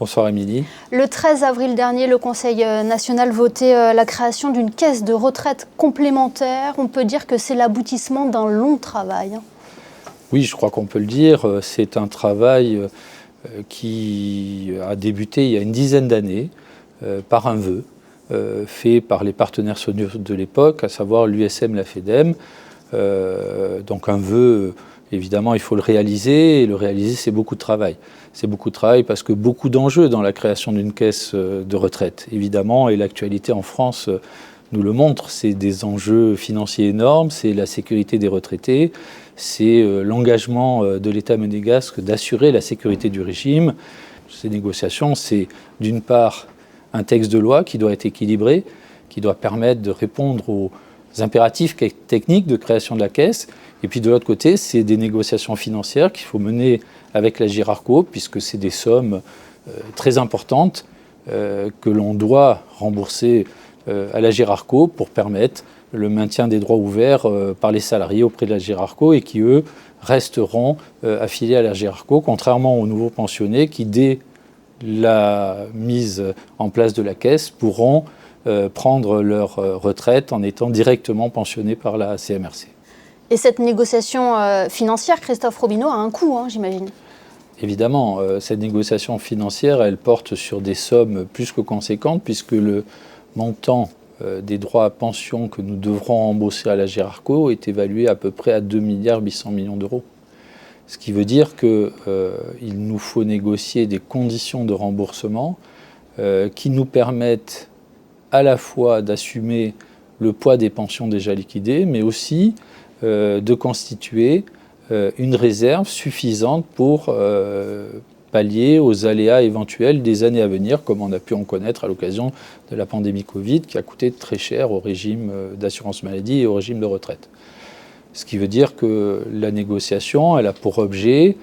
Bonsoir Émilie. Le 13 avril dernier, le Conseil national votait la création d'une caisse de retraite complémentaire. On peut dire que c'est l'aboutissement d'un long travail. Oui, je crois qu'on peut le dire. C'est un travail qui a débuté il y a une dizaine d'années par un vœu fait par les partenaires sociaux de l'époque, à savoir l'USM, la FEDEM. Donc un vœu, évidemment, il faut le réaliser, et le réaliser, c'est beaucoup de travail. C'est beaucoup de travail parce que beaucoup d'enjeux dans la création d'une caisse de retraite, évidemment, et l'actualité en France nous le montre. C'est des enjeux financiers énormes, c'est la sécurité des retraités, c'est l'engagement de l'État monégasque d'assurer la sécurité du régime. Ces négociations, c'est d'une part un texte de loi qui doit être équilibré, qui doit permettre de répondre aux impératifs techniques de création de la caisse. Et puis de l'autre côté, c'est des négociations financières qu'il faut mener avec l'Agirc-Arrco, puisque c'est des sommes très importantes que l'on doit rembourser à l'Agirc-Arrco pour permettre le maintien des droits ouverts par les salariés auprès de l'Agirc-Arrco et qui, eux, resteront affiliés à l'Agirc-Arrco, contrairement aux nouveaux pensionnés qui, dès la mise en place de la caisse, pourront prendre leur retraite en étant directement pensionnés par la CMRC. Et cette négociation financière, Christophe Robineau, a un coût, j'imagine. Évidemment, cette négociation financière, elle porte sur des sommes plus que conséquentes, puisque le montant des droits à pension que nous devrons rembourser à l'Agirc-Arrco est évalué à peu près à 2,8 milliards d'euros. Ce qui veut dire qu'il nous faut négocier des conditions de remboursement qui nous permettent à la fois d'assumer le poids des pensions déjà liquidées, mais aussi de constituer une réserve suffisante pour pallier aux aléas éventuels des années à venir, comme on a pu en connaître à l'occasion de la pandémie Covid, qui a coûté très cher au régime d'assurance maladie et au régime de retraite. Ce qui veut dire que la négociation, elle a pour objet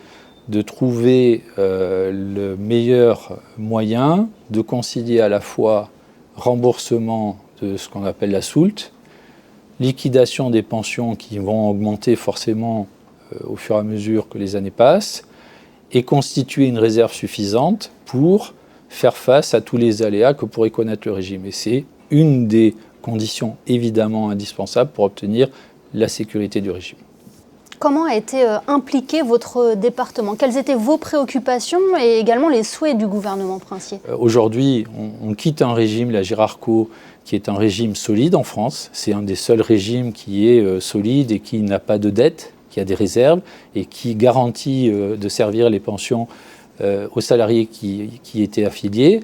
de trouver le meilleur moyen de concilier à la fois remboursement de ce qu'on appelle la soulte, liquidation des pensions qui vont augmenter forcément au fur et à mesure que les années passent, et constituer une réserve suffisante pour faire face à tous les aléas que pourrait connaître le régime. Et c'est une des conditions évidemment indispensables pour obtenir la sécurité du régime. Comment a été impliqué votre département? Quelles étaient vos préoccupations et également les souhaits du gouvernement princier? Aujourd'hui, on quitte un régime, l'Agirc-Arrco, qui est un régime solide en France. C'est un des seuls régimes qui est solide et qui n'a pas de dette, qui a des réserves et qui garantit de servir les pensions aux salariés qui étaient affiliés.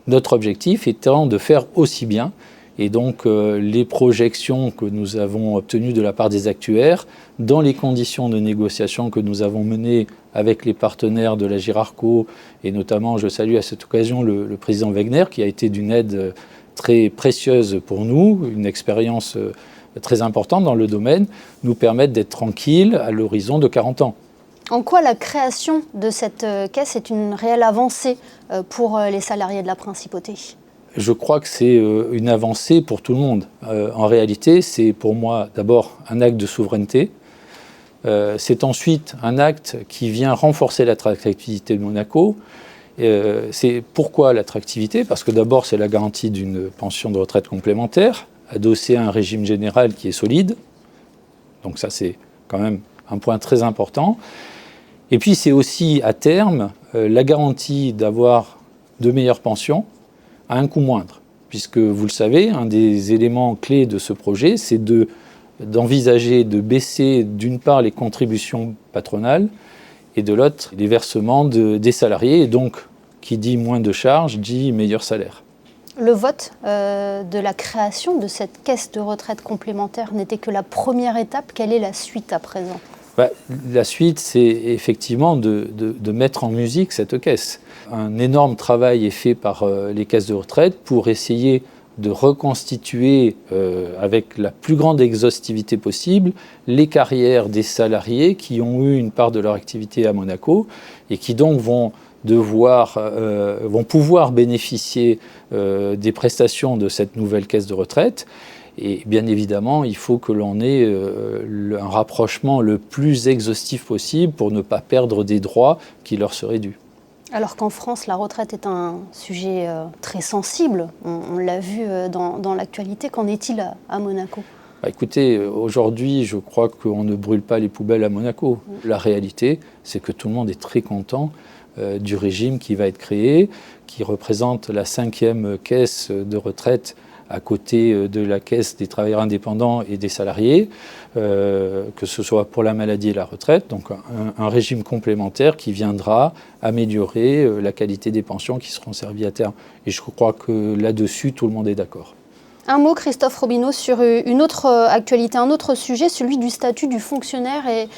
Notre objectif étant de faire aussi bien. Et donc, les projections que nous avons obtenues de la part des actuaires, dans les conditions de négociation que nous avons menées avec les partenaires de l'Agirc-Arrco, et notamment, je salue à cette occasion le président Wegner, qui a été d'une aide très précieuse pour nous, une expérience très importante dans le domaine, nous permettent d'être tranquilles à l'horizon de 40 ans. En quoi la création de cette caisse est une réelle avancée pour les salariés de la principauté ? Je crois que c'est une avancée pour tout le monde. En réalité, c'est pour moi d'abord un acte de souveraineté. C'est ensuite un acte qui vient renforcer l'attractivité de Monaco. C'est pourquoi l'attractivité? Parce que d'abord, c'est la garantie d'une pension de retraite complémentaire, adossée à un régime général qui est solide. Donc ça, c'est quand même un point très important. Et puis, c'est aussi, à terme, la garantie d'avoir de meilleures pensions à un coût moindre. Puisque, vous le savez, un des éléments clés de ce projet, c'est d'envisager de baisser, d'une part, les contributions patronales, et de l'autre, les versements des salariés. Et donc, qui dit moins de charges, dit meilleur salaire. Le vote de la création de cette caisse de retraite complémentaire n'était que la première étape. Quelle est la suite à présent ? La suite, c'est effectivement de mettre en musique cette caisse. Un énorme travail est fait par les caisses de retraite pour essayer de reconstituer avec la plus grande exhaustivité possible les carrières des salariés qui ont eu une part de leur activité à Monaco et qui donc vont pouvoir bénéficier des prestations de cette nouvelle caisse de retraite. Et bien évidemment, il faut que l'on ait un rapprochement le plus exhaustif possible pour ne pas perdre des droits qui leur seraient dus. Alors qu'en France, la retraite est un sujet très sensible. On l'a vu dans l'actualité. Qu'en est-il à Monaco ? Écoutez, aujourd'hui, je crois qu'on ne brûle pas les poubelles à Monaco. La réalité, c'est que tout le monde est très content du régime qui va être créé, qui représente la 5e caisse de retraite à côté de la caisse des travailleurs indépendants et des salariés, que ce soit pour la maladie et la retraite. Donc un régime complémentaire qui viendra améliorer la qualité des pensions qui seront servies à terme. Et je crois que là-dessus, tout le monde est d'accord. Un mot, Christophe Robineau, sur une autre actualité, un autre sujet, celui du statut du fonctionnaire et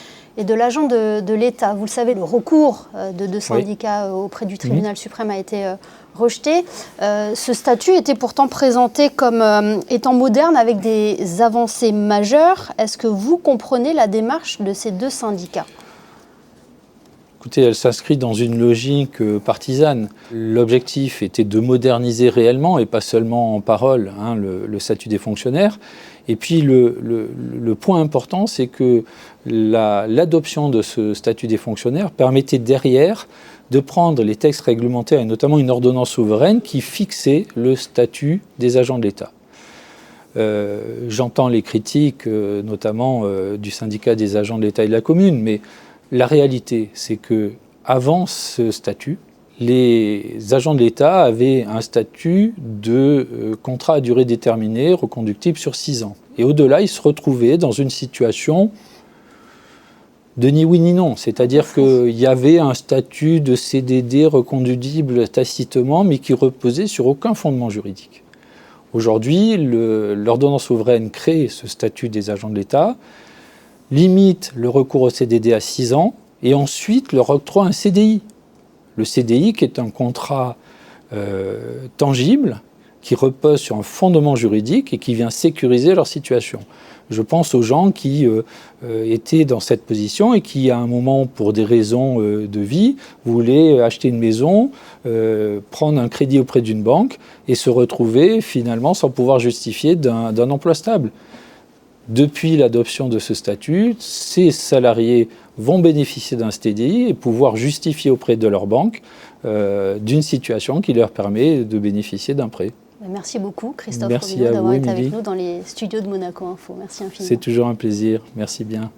de l'agent de l'État. Vous le savez, le recours de deux syndicats auprès du tribunal suprême a été rejeté. Ce statut était pourtant présenté comme étant moderne avec des avancées majeures. Est-ce que vous comprenez la démarche de ces deux syndicats ? Écoutez, elle s'inscrit dans une logique partisane. L'objectif était de moderniser réellement, et pas seulement en parole, le statut des fonctionnaires. Et puis le point important, c'est que l'adoption de ce statut des fonctionnaires permettait derrière de prendre les textes réglementaires, et notamment une ordonnance souveraine qui fixait le statut des agents de l'État. J'entends les critiques, notamment du syndicat des agents de l'État et de la commune, mais la réalité, c'est que avant ce statut, les agents de l'État avaient un statut de contrat à durée déterminée, reconductible sur 6 ans. Et au-delà, ils se retrouvaient dans une situation de ni oui ni non. C'est-à-dire qu'il y avait un statut de CDD reconductible tacitement, mais qui reposait sur aucun fondement juridique. Aujourd'hui, l'ordonnance souveraine crée ce statut des agents de l'État, limite le recours au CDD à 6 ans et ensuite leur octroie un CDI. Le CDI qui est un contrat tangible qui repose sur un fondement juridique et qui vient sécuriser leur situation. Je pense aux gens qui étaient dans cette position et qui, à un moment, pour des raisons de vie, voulaient acheter une maison, prendre un crédit auprès d'une banque et se retrouver finalement sans pouvoir justifier d'un emploi stable. Depuis l'adoption de ce statut, ces salariés vont bénéficier d'un CDI et pouvoir justifier auprès de leur banque d'une situation qui leur permet de bénéficier d'un prêt. Merci beaucoup, Christophe Robineau, d'avoir été avec nous dans les studios de Monaco Info. Merci infiniment. C'est toujours un plaisir. Merci bien.